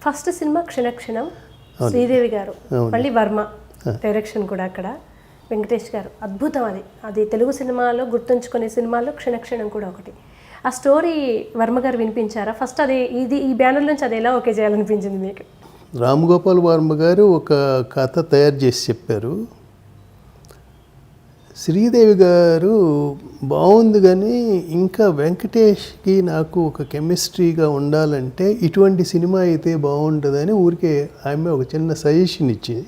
First cinema క్షణక్షణం, Sridevi గారు, మళ్ళీ Varma direction కూడా అక్కడ, వెంకటేష్ గారు. అద్భుతం అది. అది తెలుగు సినిమాలో గుర్తుంచుకునే సినిమాల్లో క్షణక్షణం కూడా ఒకటి. ఆ స్టోరీ వర్మ గారు వినిపించారా ఫస్ట్? అది ఈ బ్యానర్ నుంచి అది ఎలా ఓకే చేయాలనిపించింది మీకు? రామ్ గోపాల్ వర్మ గారు ఒక కథ తయారు చేసి చెప్పారు. శ్రీదేవి గారు బాగుంది, కానీ ఇంకా వెంకటేష్కి నాకు ఒక కెమిస్ట్రీగా ఉండాలంటే ఇటువంటి సినిమా అయితే బాగుంటుందని ఊరికే ఆమె ఒక చిన్న సజెషన్ ఇచ్చింది.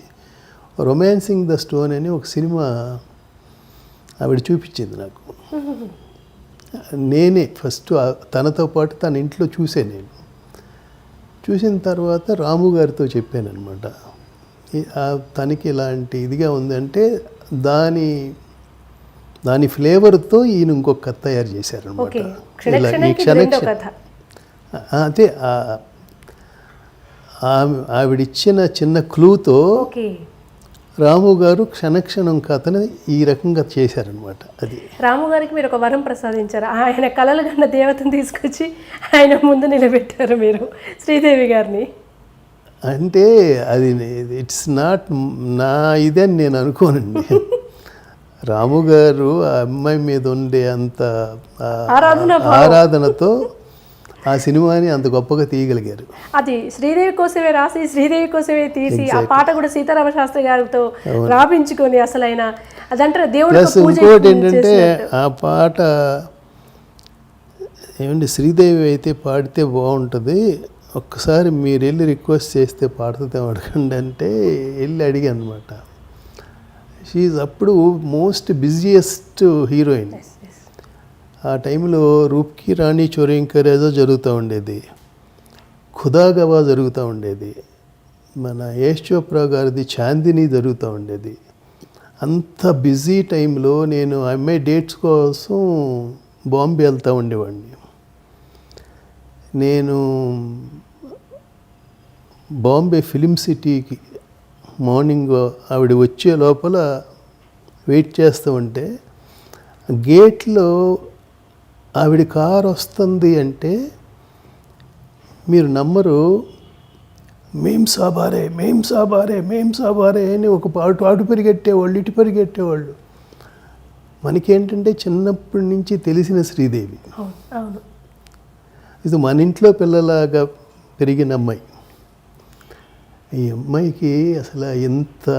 రొమాన్సింగ్ ద స్టోన్ అని ఒక సినిమా ఆవిడ చూపించింది నాకు. నేనే ఫస్ట్ తనతో పాటు తన ఇంట్లో చూసే, నేను చూసిన తర్వాత రాము గారితో చెప్పాను అనమాట, తనకి ఇలాంటి ఇదిగా ఉందంటే దాని ఫ్లేవర్తో ఈయన ఇంకొక కథ తయారు చేశారనమాట. ఈ క్షణక్షణం అదే ఆవిడిచ్చిన చిన్న క్లూతో రాము గారు క్షణక్షణం కథని ఈ రకంగా చేశారనమాట. అది రాము గారికి మీరు ఒక వరం ప్రసాదించారు. ఆయన కలలు కన్న దేవతను తీసుకొచ్చి ఆయన ముందు నిలబెట్టారు మీరు శ్రీదేవి గారిని. అంటే అది ఇట్స్ నాట్ నా ఇదని నేను అనుకోనండి. రాము గారు ఆ అమ్మాయి మీద ఉండే అంత ఆరాధనతో ఆ సినిమాని అంత గొప్పగా తీయగలిగారు. అది శ్రీదేవి కోసమే రాసి శ్రీదేవి కోసమే తీసి ఆ పాట కూడా సీతారామ శాస్త్రి గారితో రాపించుకొని అసలు ఆయన అదంటారు దేవుడు. ఇంకోటి ఏంటంటే ఆ పాట ఏమండి, శ్రీదేవి అయితే పాడితే బాగుంటుంది, ఒక్కసారి మీరు వెళ్ళి రిక్వెస్ట్ చేస్తే పాడుతుందేమో అడగండి అంటే వెళ్ళి అడిగాను అనమాట. షీఈ్ అప్పుడు మోస్ట్ బిజియెస్ట్ హీరోయిన్. ఆ టైంలో రూప్కి రాణి చోరీంకర్ ఏదో జరుగుతూ ఉండేది, ఖుదాగవా జరుగుతూ ఉండేది, మన యశ్ చోప్రా గారిది చాందిని జరుగుతూ ఉండేది. అంత బిజీ టైంలో నేను అమ్మాయి డేట్స్ కోసం బాంబే వెళ్తూ ఉండేవాడిని. నేను బాంబే ఫిలిం సిటీకి మార్నింగ్ ఆవిడ వచ్చే లోపల వెయిట్ చేస్తూ ఉంటే గేట్లో ఆవిడ కారు వస్తుంది అంటే మీరు నమ్మరు, మేం సాబారే మేం సాబారే మేం సాబారే అని ఒక అటు పరిగెట్టేవాళ్ళు ఇటు పరిగెట్టేవాళ్ళు. మనకేంటంటే చిన్నప్పటి నుంచి తెలిసిన శ్రీదేవి, ఇది మన ఇంట్లో పిల్లలాగా పెరిగిన అమ్మాయి. ఈ అమ్మాయికి అసలు ఎంత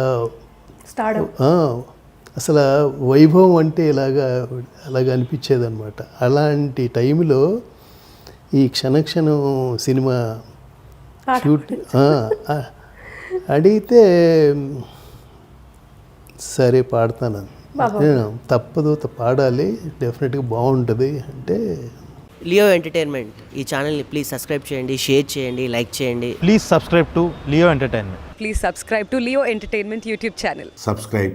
అసలు వైభవం అంటే అలాగా అనిపించేది అనమాట. అలాంటి టైంలో ఈ క్షణక్షణం సినిమా షూట్ అడిగితే సరే పాడతాను, తప్పదు పాడాలి, డెఫినెట్గా బాగుంటుంది అంటే. లియో ఎంటర్టైన్మెంట్ ఈ ఛానల్ని ప్లీజ్ సబ్స్క్రైబ్ చేయండి, షేర్ చేయండి, లైక్ చేయండి. Please subscribe to Leo entertainment. Please subscribe to Leo Entertainment YouTube channel. Subscribe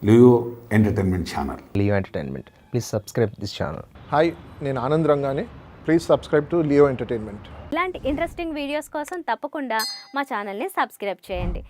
Leo Entertainment channel. Leo Entertainment. Please subscribe this channel. హాయ్, నేను ఆనంద్ రంగానే. Please subscribe to Leo Entertainment. ఇలాంటి interesting videos కోసం తప్పకుండా మా ఛానల్ని సబ్స్క్రైబ్ చేయండి.